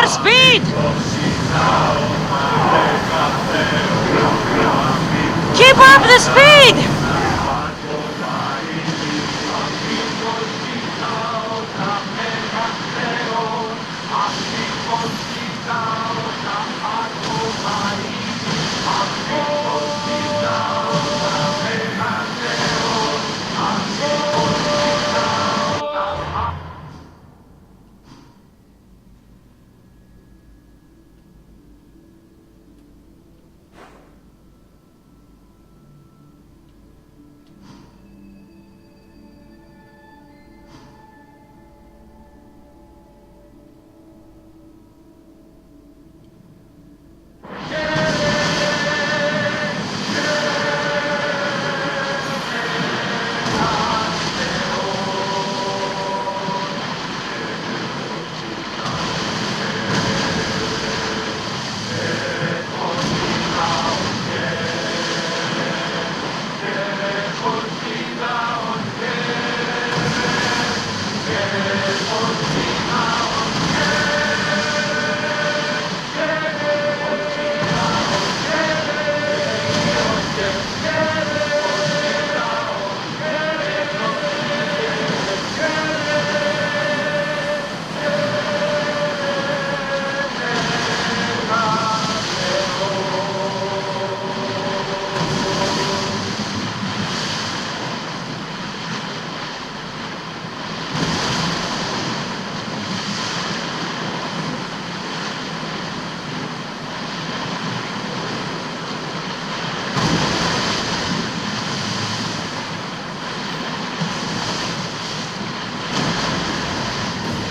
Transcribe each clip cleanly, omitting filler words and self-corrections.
More speed! Keep up the speed!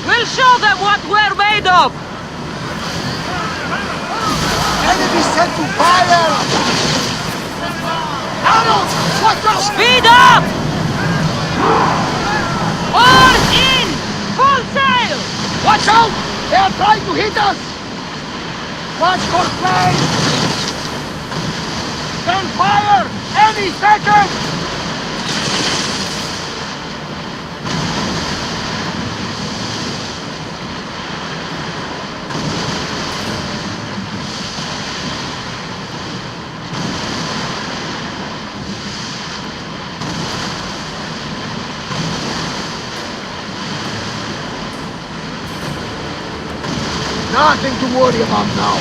We'll show them what we're made of! Enemy set to fire! Arrows! Watch out! Speed up! Oars in! Full sail! Watch out! They are trying to hit us! Watch for flames! Stand fire! Any second! Nothing to worry about now.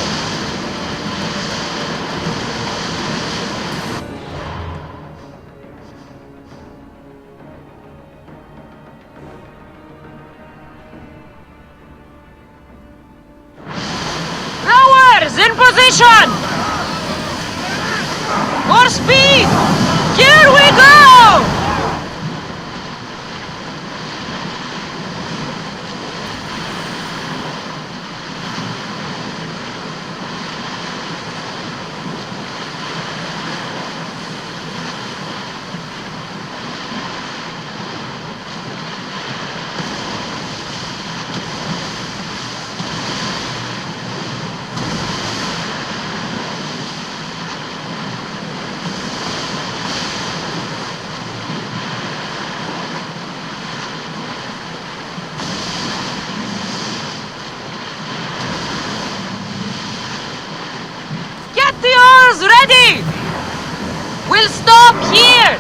Rowers in position! More speed! Here we go! Get the oars ready! We'll stop here!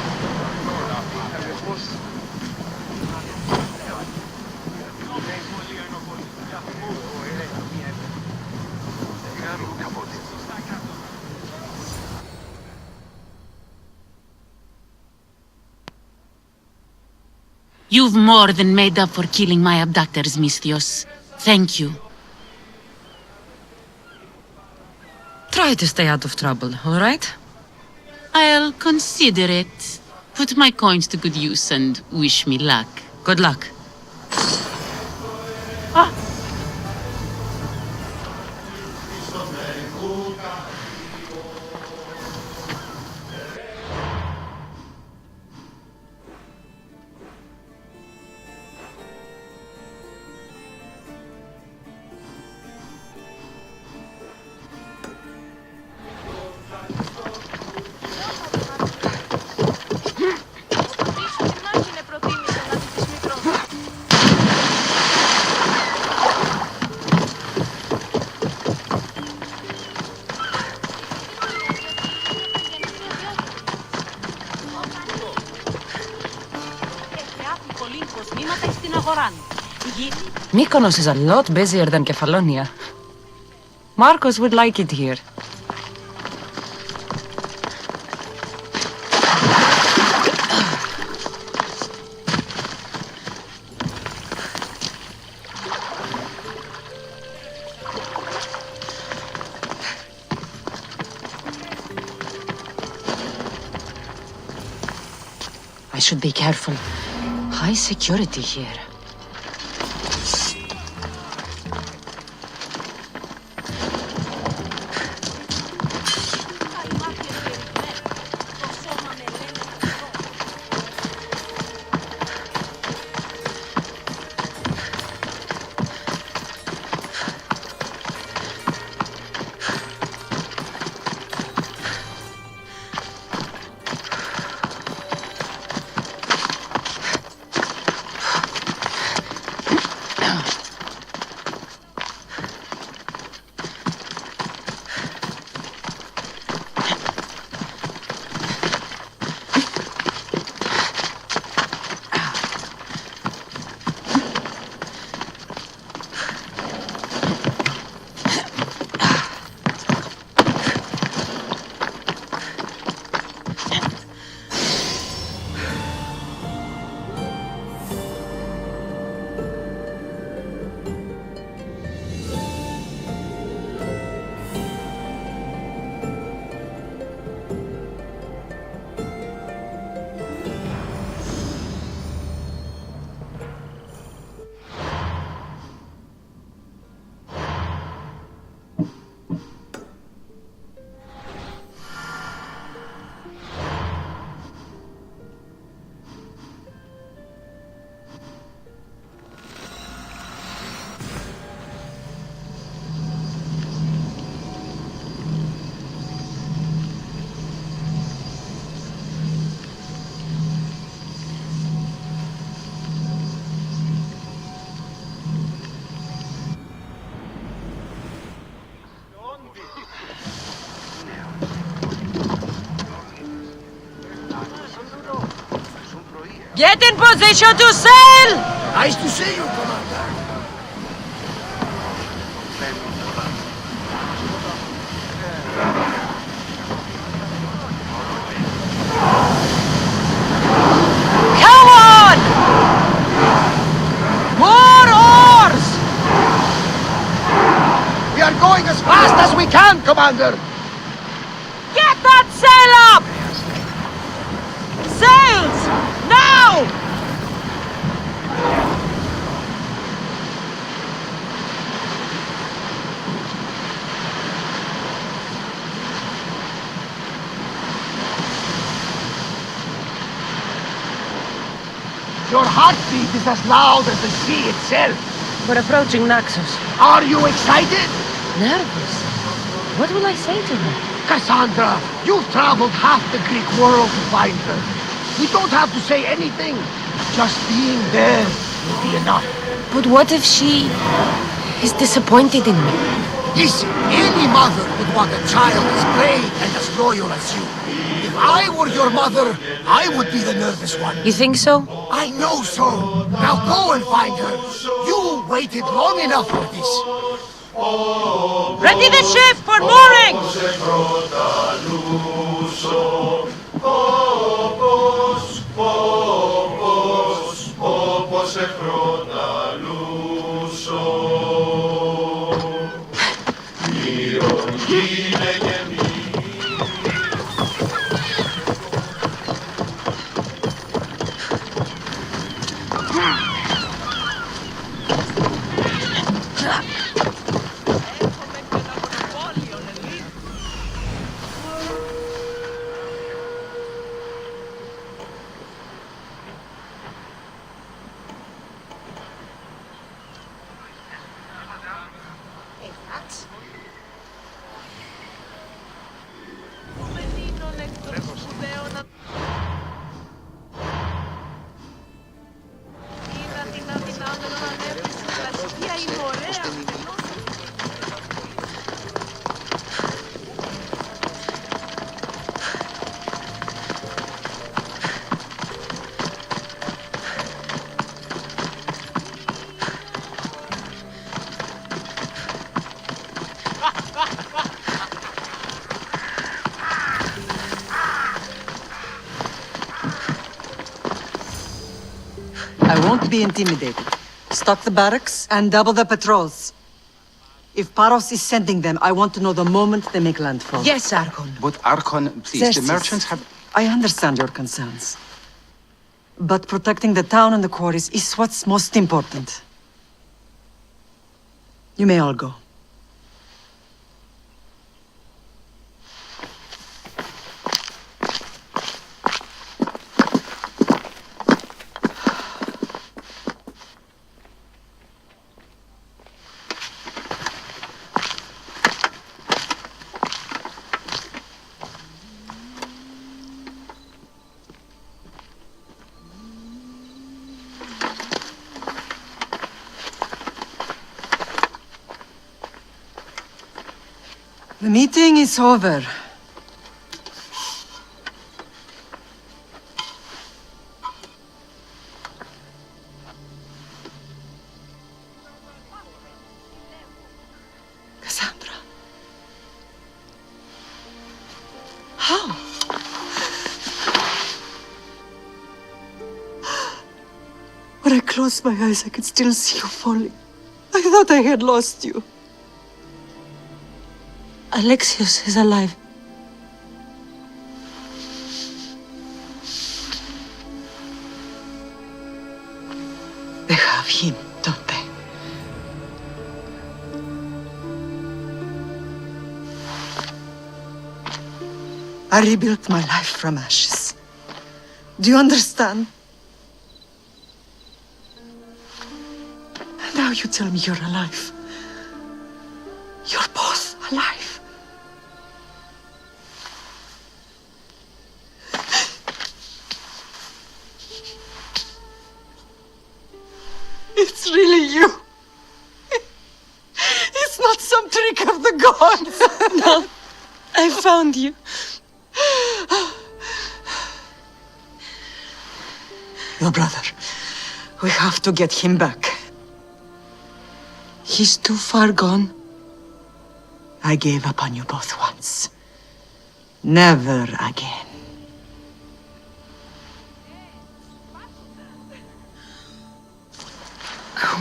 You've more than made up for killing my abductors, Misthios. Thank you. Try to stay out of trouble, all right? I'll consider it. Put my coins to good use and wish me luck. Good luck. Mykonos is a lot busier than Kefalonia. Marcos would like it here. I should be careful. High security here. Get in position to sail! Nice to see you, Commander. Come on! More oars! We are going as fast as we can, Commander. Get that sail up! Sails! Now! Your heartbeat is as loud as the sea itself. We're approaching Naxos. Are you excited? Nervous? What will I say to her? Cassandra, you've traveled half the Greek world to find her. We don't have to say anything. Just being there will be enough. But what if she is disappointed in me? Listen, any mother would want a child as brave and as loyal as you. If I were your mother, I would be the nervous one. You think so? I know so. Now go and find her. You waited long enough for this. Ready the ship for mooring! Don't be intimidated. Stock the barracks and double the patrols. If Paros is sending them, I want to know the moment they make landfall. Yes, Archon. But Archon, please, Xerxes, the merchants have... I understand your concerns. But protecting the town and the quarries is what's most important. You may all go. The meeting is over. Cassandra. How? When I closed my eyes, I could still see you falling. I thought I had lost you. Alexios is alive. They have him, don't they? I rebuilt my life from ashes. Do you understand? Now you tell me you're alive. You're both alive. It's really you. It's not some trick of the gods. No, I found you. Your brother. We have to get him back. He's too far gone. I gave up on you both once. Never again.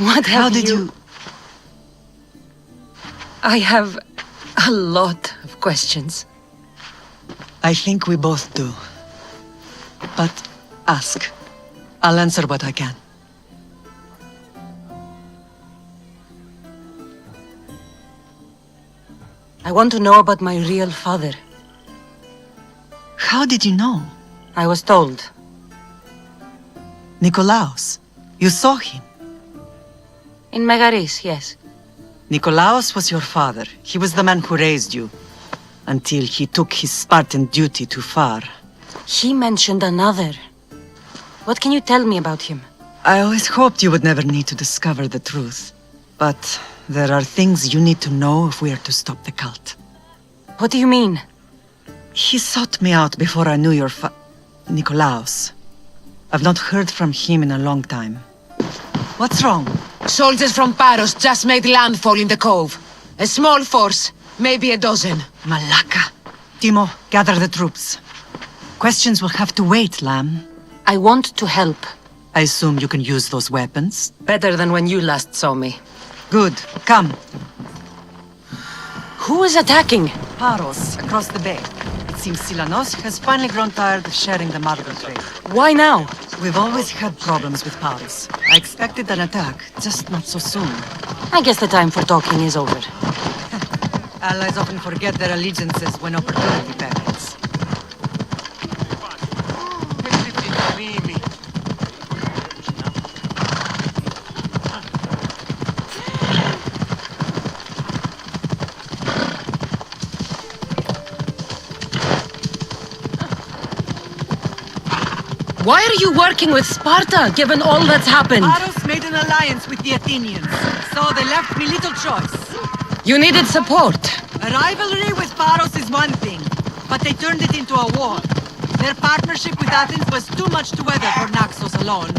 What How have did you... I have a lot of questions. I think we both do. But ask. I'll answer what I can. I want to know about my real father. How did you know? I was told. Nikolaos. You saw him. In Megaris, yes. Nikolaos was your father. He was the man who raised you. Until he took his Spartan duty too far. He mentioned another. What can you tell me about him? I always hoped you would never need to discover the truth. But there are things you need to know if we are to stop the cult. What do you mean? He sought me out before I knew your Nikolaos. I've not heard from him in a long time. What's wrong? Soldiers from Paros just made landfall in the cove. A small force, maybe a dozen. Malaka. Timo, gather the troops. Questions will have to wait, Lamb. I want to help. I assume you can use those weapons? Better than when you last saw me. Good. Come. Who is attacking? Paros, across the bay. It seems Silanos has finally grown tired of sharing the Margot trade. Why now? We've always had problems with Paros. I expected an attack, just not so soon. I guess the time for talking is over. Allies often forget their allegiances when opportunity beckons. Why are you working with Sparta, given all that's happened? Paros made an alliance with the Athenians, so they left me little choice. You needed support. A rivalry with Paros is one thing, but they turned it into a war. Their partnership with Athens was too much to weather for Naxos alone.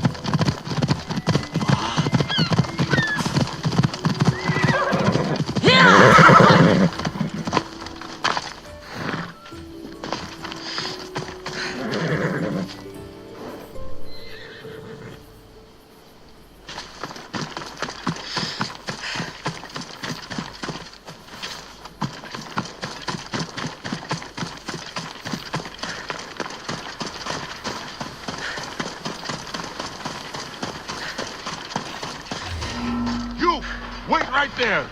right there.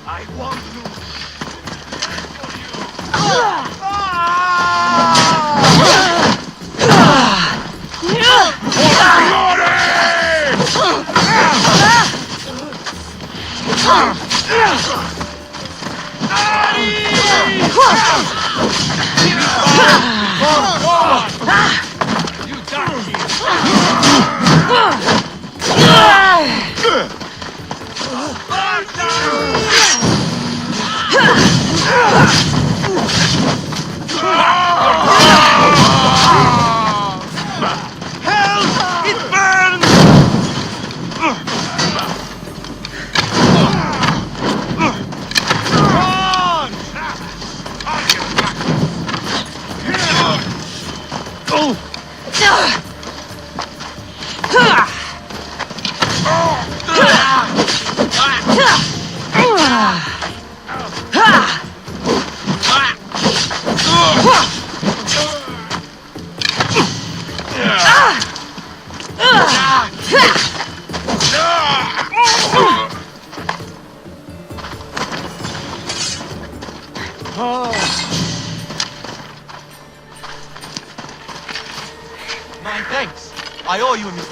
I want to. My thanks. I owe you a meal.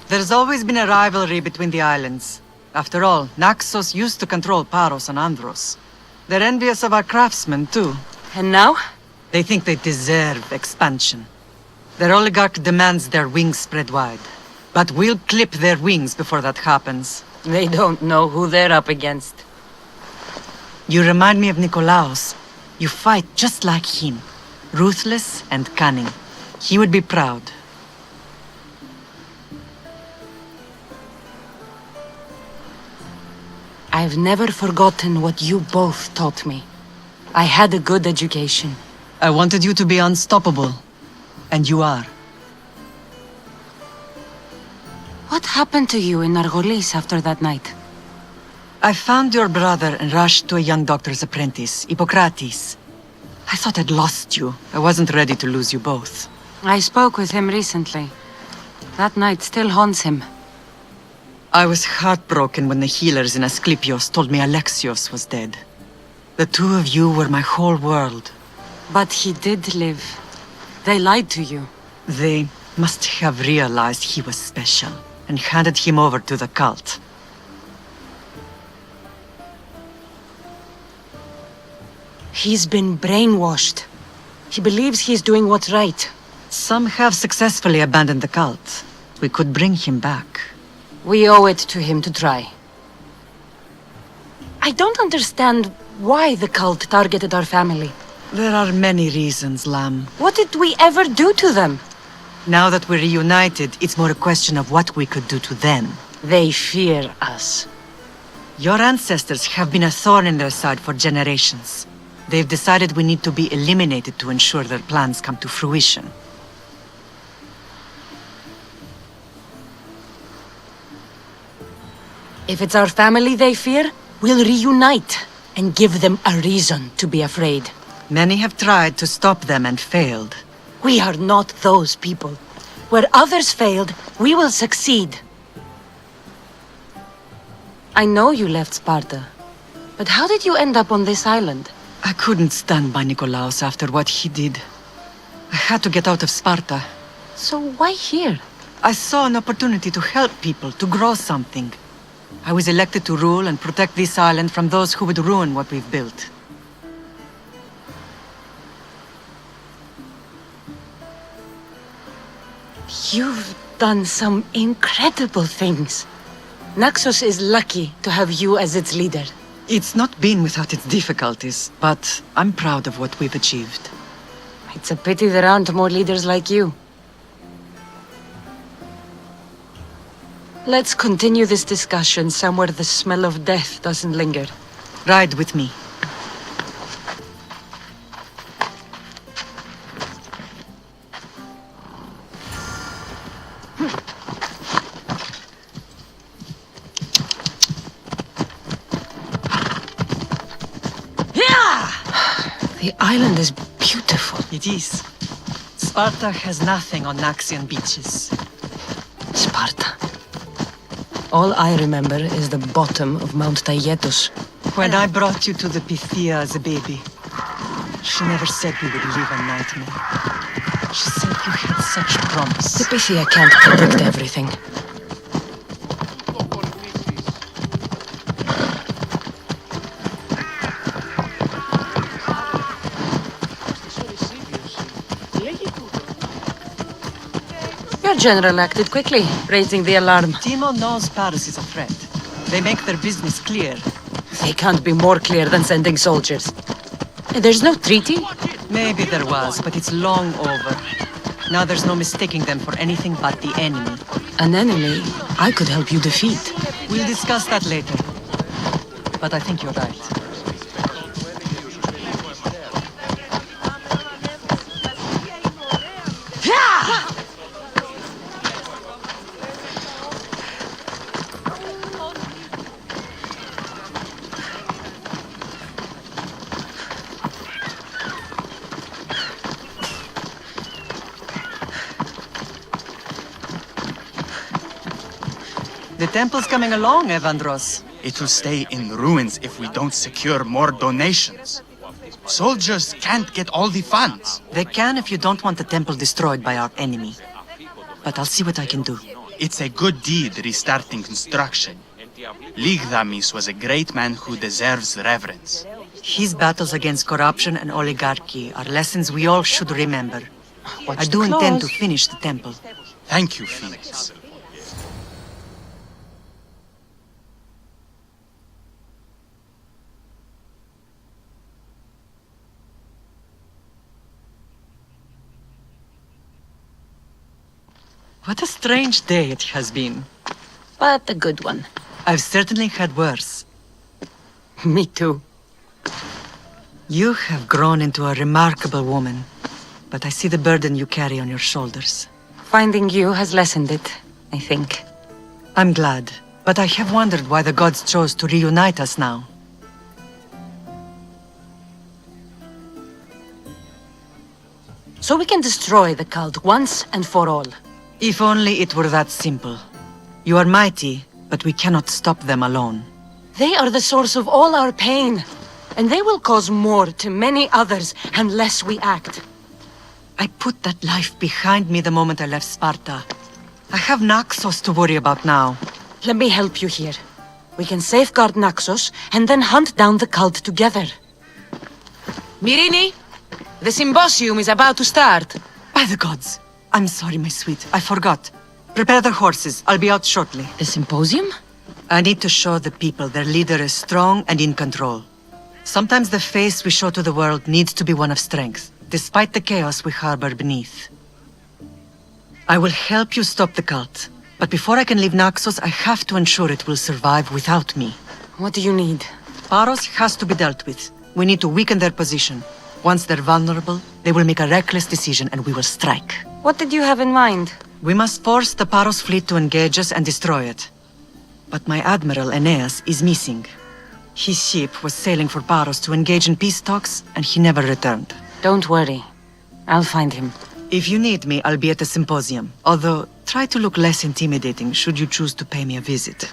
There's always been a rivalry between the islands. After all, Naxos used to control Paros and Andros. They're envious of our craftsmen, too. And now? They think they deserve expansion. Their oligarch demands their wings spread wide. But we'll clip their wings before that happens. They don't know who they're up against. You remind me of Nikolaos. You fight just like him. Ruthless and cunning. He would be proud. I've never forgotten what you both taught me. I had a good education. I wanted you to be unstoppable. And you are. What happened to you in Argolis after that night? I found your brother and rushed to a young doctor's apprentice, Hippocrates. I thought I'd lost you. I wasn't ready to lose you both. I spoke with him recently. That night still haunts him. I was heartbroken when the healers in Asclepios told me Alexios was dead. The two of you were my whole world. But he did live. They lied to you. They must have realized he was special and handed him over to the cult. He's been brainwashed. He believes he's doing what's right. Some have successfully abandoned the cult. We could bring him back. We owe it to him to try. I don't understand why the cult targeted our family. There are many reasons, Lamb. What did we ever do to them? Now that we're reunited, it's more a question of what we could do to them. They fear us. Your ancestors have been a thorn in their side for generations. They've decided we need to be eliminated to ensure their plans come to fruition. If it's our family they fear, we'll reunite and give them a reason to be afraid. Many have tried to stop them and failed. We are not those people. Where others failed, we will succeed. I know you left Sparta, but how did you end up on this island? I couldn't stand by Nikolaos after what he did. I had to get out of Sparta. So why here? I saw an opportunity to help people, to grow something. I was elected to rule and protect this island from those who would ruin what we've built. You've done some incredible things. Naxos is lucky to have you as its leader. It's not been without its difficulties, but I'm proud of what we've achieved. I It's a pity there aren't more leaders like you. Let's continue this discussion somewhere the smell of death doesn't linger. Ride with me. The island is beautiful. It is. Sparta has nothing on Naxian beaches. Sparta. All I remember is the bottom of Mount Taygetus. When I brought you to the Pythia as a baby, she never said we would live a nightmare. She said you had such promise. The Pythia can't predict everything. Your general acted quickly, raising the alarm. Timo knows Paris is a threat. They make their business clear. They can't be more clear than sending soldiers. There's no treaty? Maybe there was, but it's long over. Now there's no mistaking them for anything but the enemy. An enemy I could help you defeat. We'll discuss that later. But I think you're right. The temple's coming along, Evandros. It will stay in ruins if we don't secure more donations. Soldiers can't get all the funds. They can if you don't want the temple destroyed by our enemy. But I'll see what I can do. It's a good deed restarting construction. Ligdamis was a great man who deserves reverence. His battles against corruption and oligarchy are lessons we all should remember. I do intend to finish the temple. Thank you, Phoenix. What a strange day it has been. But a good one. I've certainly had worse. Me too. You have grown into a remarkable woman, but I see the burden you carry on your shoulders. Finding you has lessened it, I think. I'm glad, but I have wondered why the gods chose to reunite us now. So we can destroy the cult once and for all. If only it were that simple. You are mighty, but we cannot stop them alone. They are the source of all our pain, and they will cause more to many others unless we act. I put that life behind me the moment I left Sparta. I have Naxos to worry about now. Let me help you here. We can safeguard Naxos and then hunt down the cult together. Myrrine, the symposium is about to start. By the gods! I'm sorry, my sweet. I forgot. Prepare the horses. I'll be out shortly. The symposium? I need to show the people their leader is strong and in control. Sometimes the face we show to the world needs to be one of strength, despite the chaos we harbor beneath. I will help you stop the cult, but before I can leave Naxos, I have to ensure it will survive without me. What do you need? Paros has to be dealt with. We need to weaken their position. Once they're vulnerable, they will make a reckless decision and we will strike. What did you have in mind? We must force the Paros fleet to engage us and destroy it. But my admiral, Aeneas, is missing. His ship was sailing for Paros to engage in peace talks, and he never returned. Don't worry. I'll find him. If you need me, I'll be at the symposium. Although, try to look less intimidating should you choose to pay me a visit.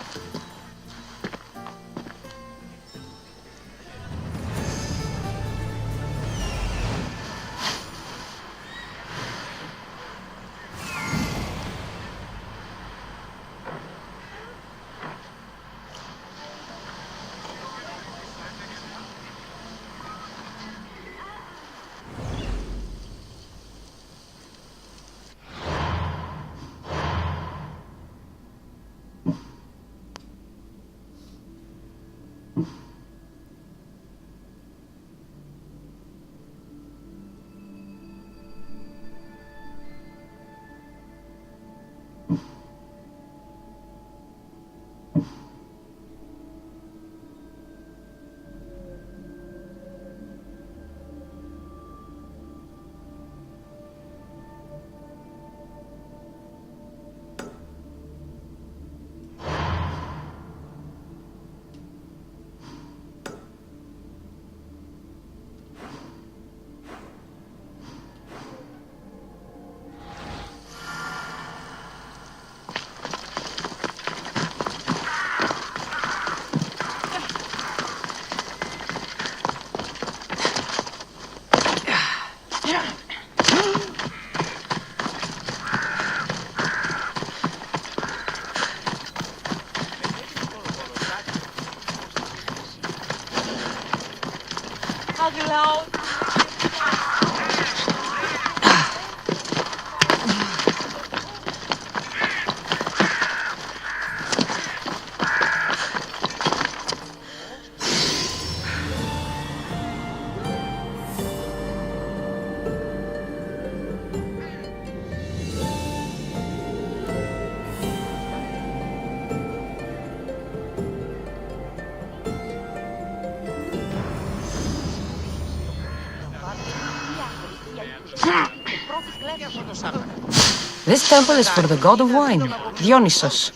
This temple is for the god of wine, Dionysos.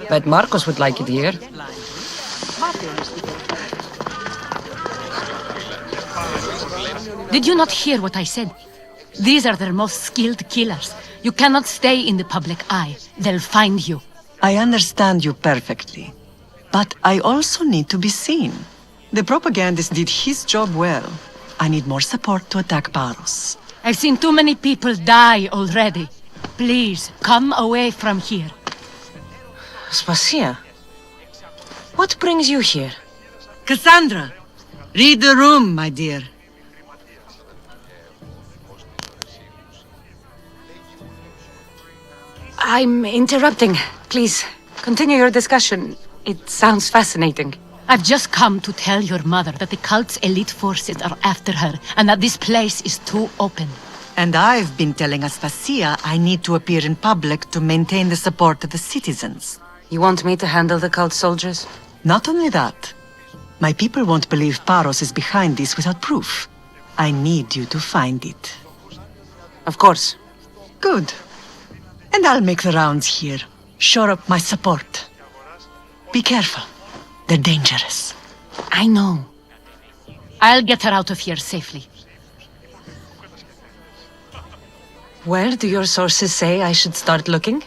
Bet Marcos would like it here. Did you not hear what I said? These are their most skilled killers. You cannot stay in the public eye. They'll find you. I understand you perfectly. But I also need to be seen. The propagandist did his job well. I need more support to attack Paros. I've seen too many people die already. Please, come away from here. Spasia, what brings you here? Cassandra, read the room, my dear. I'm interrupting. Please, continue your discussion. It sounds fascinating. I've just come to tell your mother that the cult's elite forces are after her, and that this place is too open. And I've been telling Aspasia I need to appear in public to maintain the support of the citizens. You want me to handle the cult soldiers? Not only that, my people won't believe Paros is behind this without proof. I need you to find it. Of course. Good. And I'll make the rounds here. Shore up my support. Be careful. They're dangerous. I know. I'll get her out of here safely. Where do your sources say I should start looking?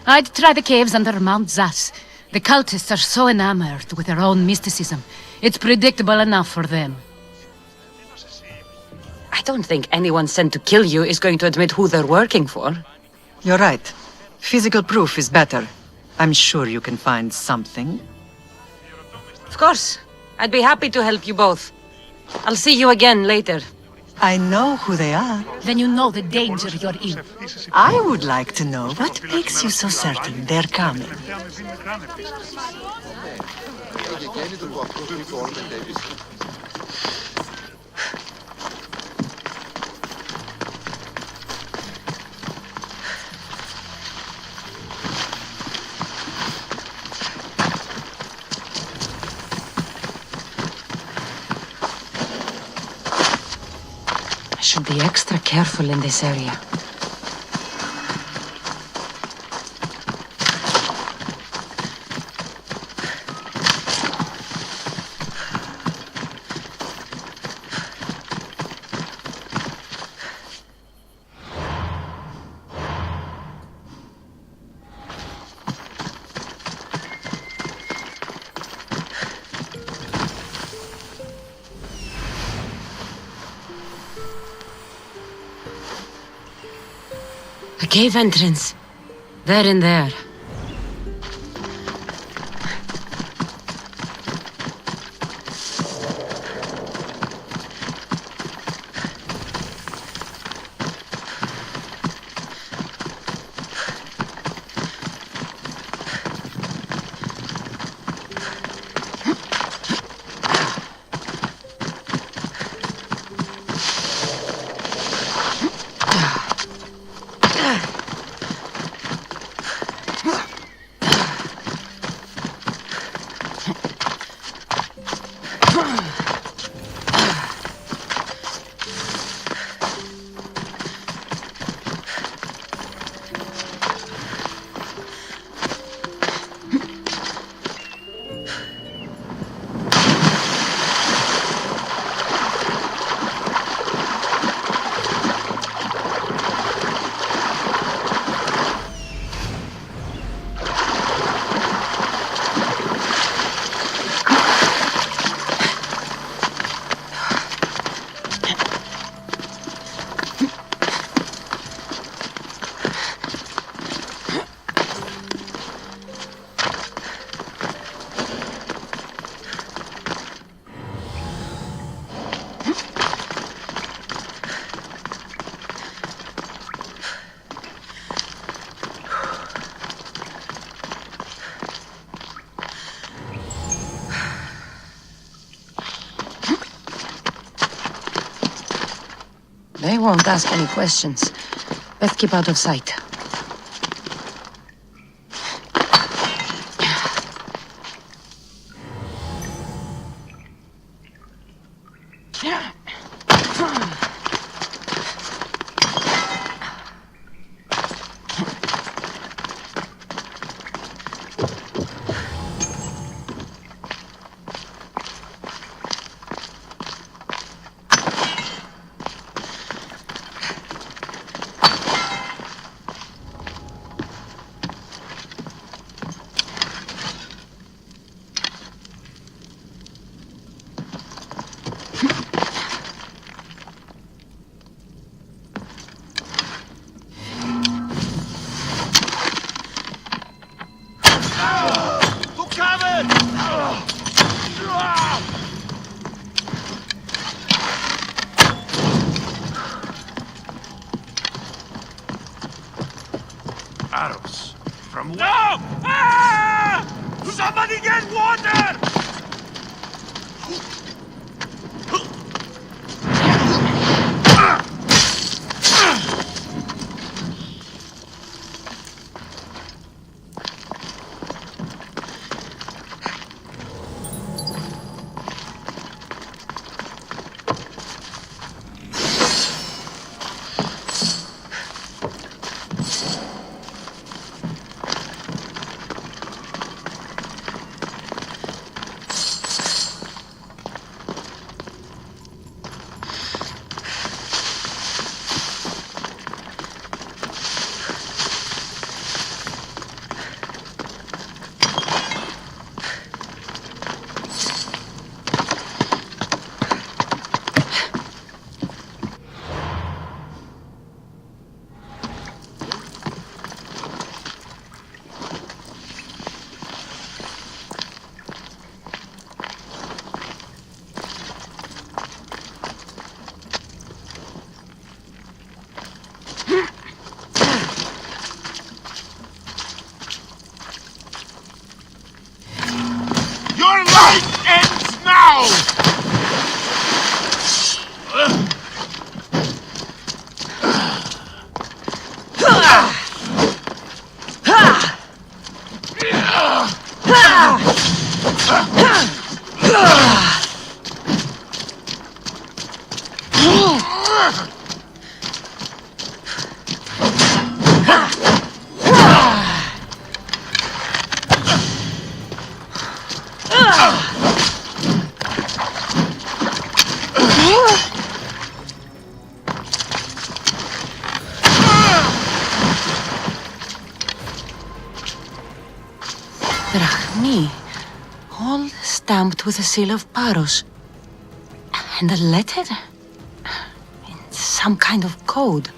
I'd try the caves under Mount Zas. The cultists are so enamored with their own mysticism. It's predictable enough for them. I don't think anyone sent to kill you is going to admit who they're working for. You're right. Physical proof is better. I'm sure you can find something. Of course. I'd be happy to help you both. I'll see you again later. I know who they are. Then you know the danger you're in. I would like to know what makes you so certain they're coming. I should be extra careful in this area. A cave entrance. There and there. won't ask any questions. Best keep out of sight. Arrows. From where? No! Ah! Somebody get water! Your life ends now! Drachmi, all stamped with the seal of Paros. And a letter? In some kind of code.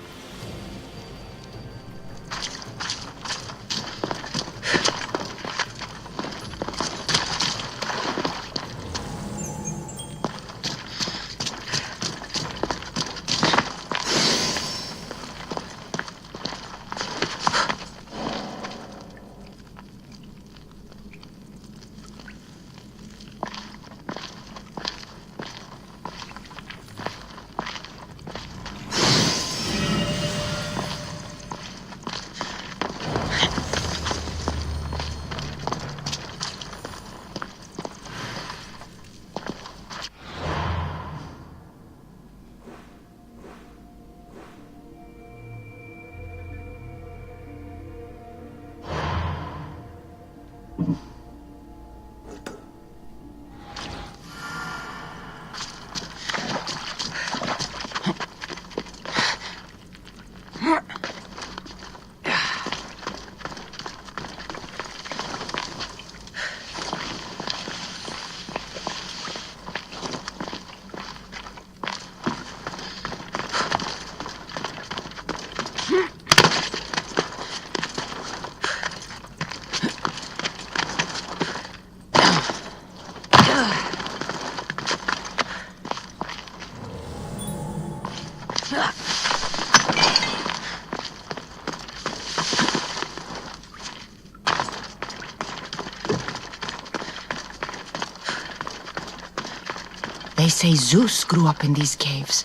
They say Zeus grew up in these caves.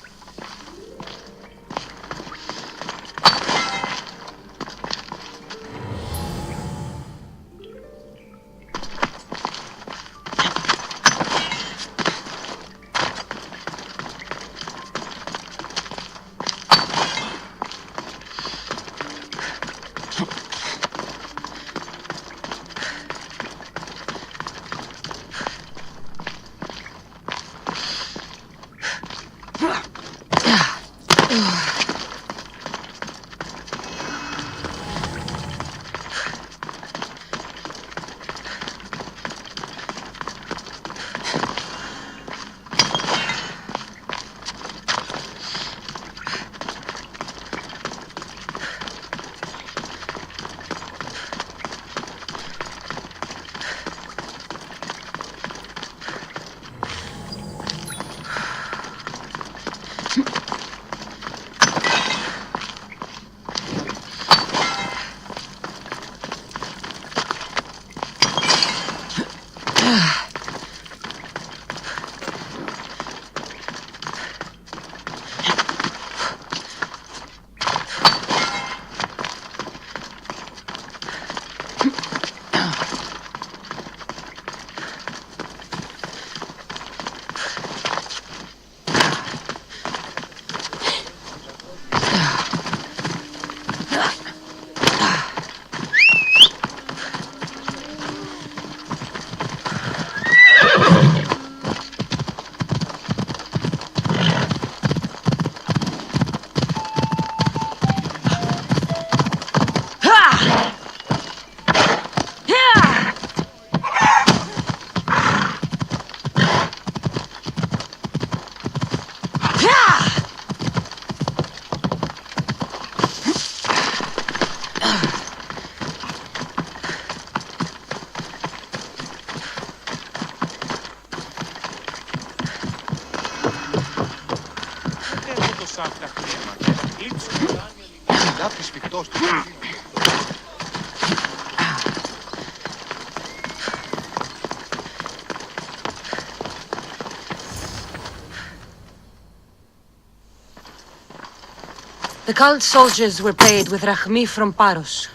The cult soldiers were paid with Rachmi from Paros.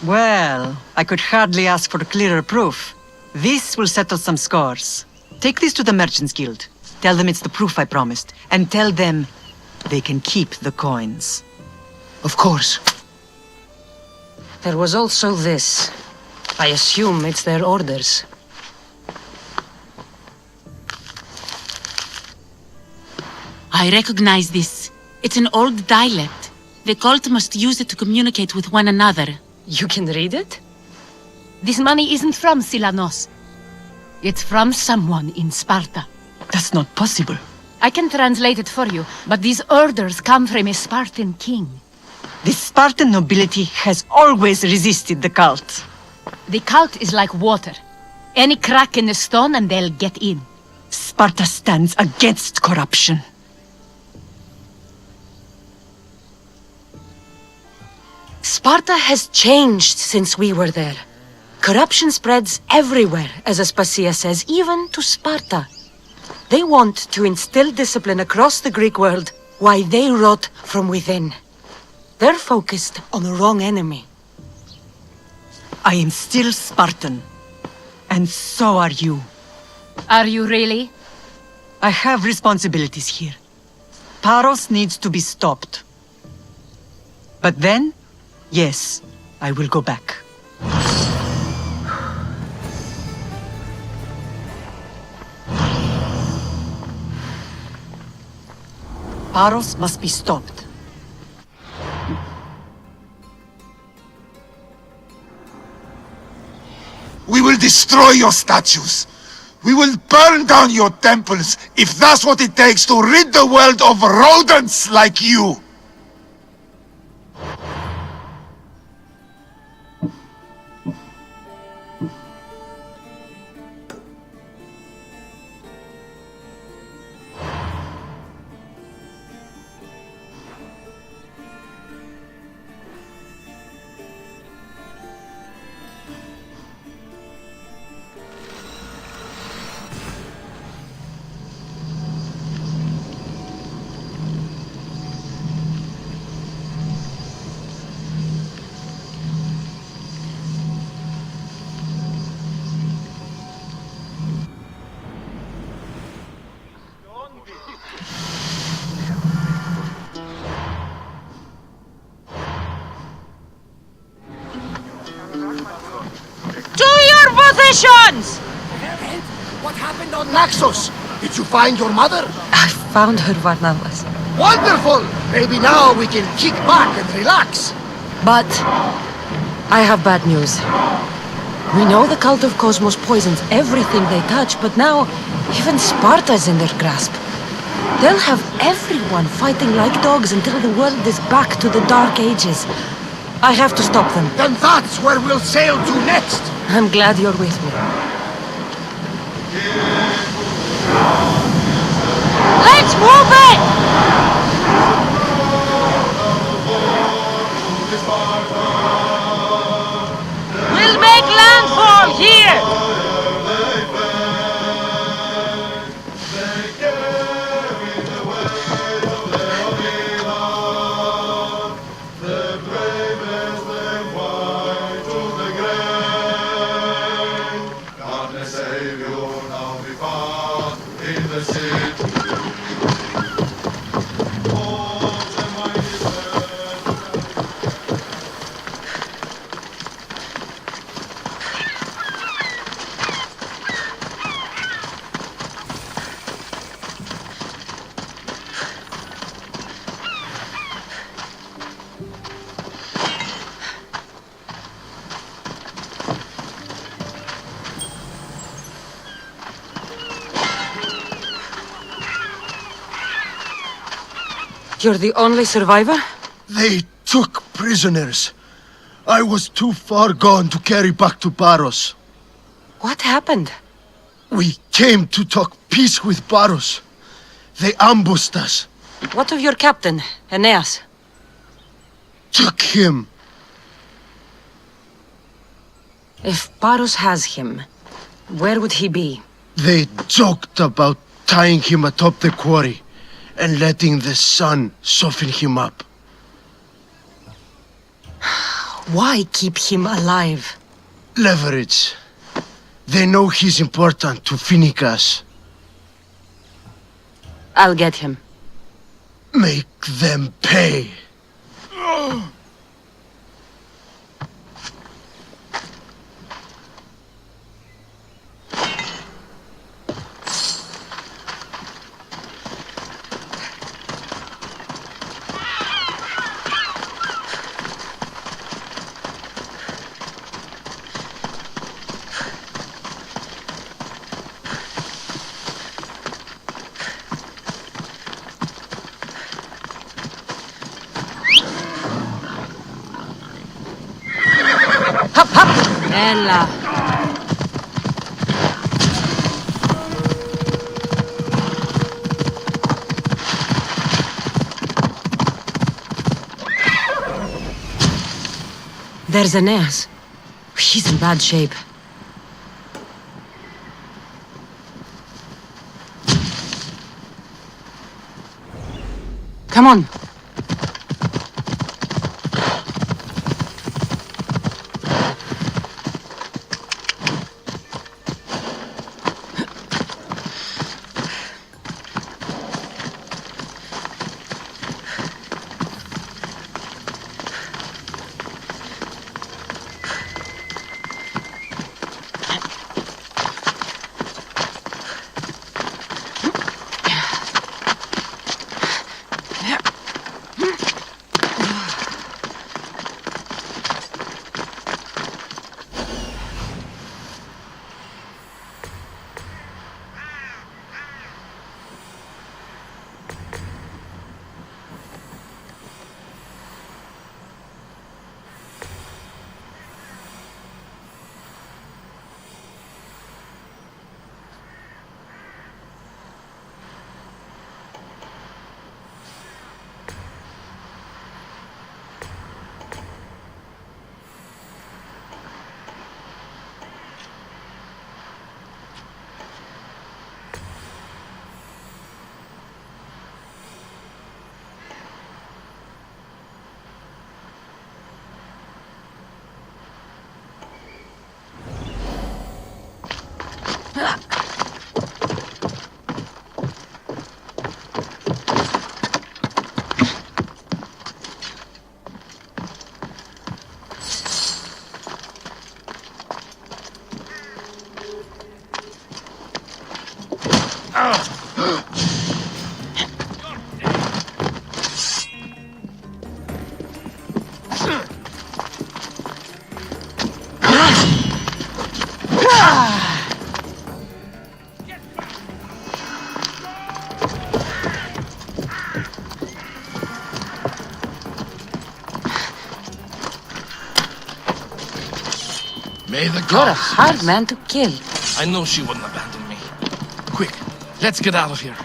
Well, I could hardly ask for clearer proof. This will settle some scores. Take this to the Merchants Guild. Tell them it's the proof I promised. And tell them they can keep the coins. Of course. There was also this. I assume it's their orders. I recognize this. It's an old dialect. The cult must use it to communicate with one another. You can read it? This money isn't from Silanos. It's from someone in Sparta. That's not possible. I can translate it for you, but these orders come from a Spartan king. The Spartan nobility has always resisted the cult. The cult is like water. Any crack in the stone and they'll get in. Sparta stands against corruption. Sparta has changed since we were there. Corruption spreads everywhere, as Aspasia says, even to Sparta. They want to instill discipline across the Greek world, while they rot from within. They're focused on the wrong enemy. I am still Spartan. And so are you. Are you really? I have responsibilities here. Paros needs to be stopped. But then, yes, I will go back. Paros must be stopped. We will destroy your statues. We will burn down your temples if that's what it takes to rid the world of rodents like you. Positions! What happened on Naxos? Did you find your mother? I found her, Varnavas. Wonderful! Maybe now we can kick back and relax. But I have bad news. We know the cult of Cosmos poisons everything they touch, but now even Sparta's in their grasp. They'll have everyone fighting like dogs until the world is back to the Dark Ages. I have to stop them. Then that's where we'll sail to next. I'm glad you're with me. Let's move it! We'll make landfall here! You're the only survivor? They took prisoners. I was too far gone to carry back to Paros. What happened? We came to talk peace with Paros. They ambushed us. What of your captain, Aeneas? took him. If Paros has him, where would he be? They joked about tying him atop the quarry and letting the sun soften him up. Why keep him alive? Leverage. They know he's important to Finicas. I'll get him. Make them pay. Ella. There's Aeneas. He's in bad shape. Come on. May the You're a gods. hard man to kill. I know she wouldn't abandon me. Quick, let's get out of here.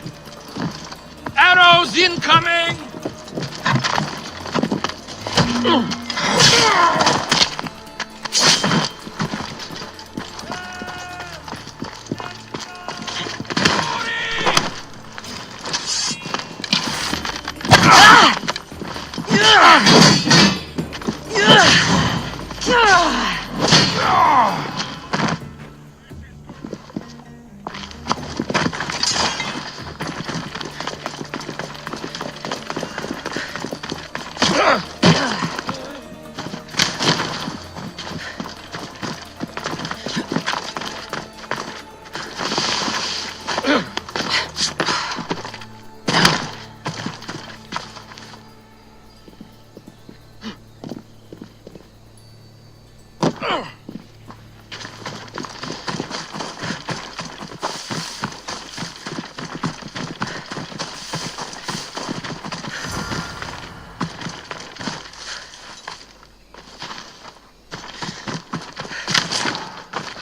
Arrows incoming!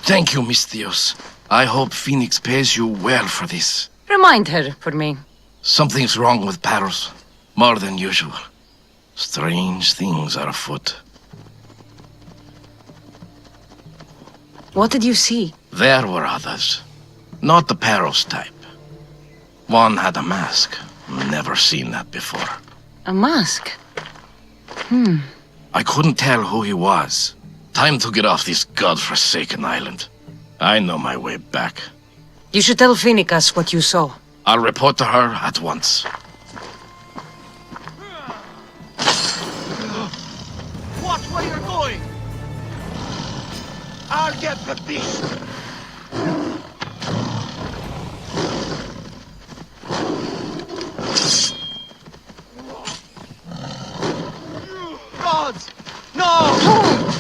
Thank you, Miss Theos. I hope Phoenix pays you well for this. Remind her for me. Something's wrong with Paros. More than usual. Strange things are afoot. What did you see? There were others. Not the Peros type. One had a mask. Never seen that before. A mask? I couldn't tell who he was. Time to get off this godforsaken island. I know my way back. You should tell Finicus what you saw. I'll report to her at once. Watch where you're going! I'll get the beast! Gods! No!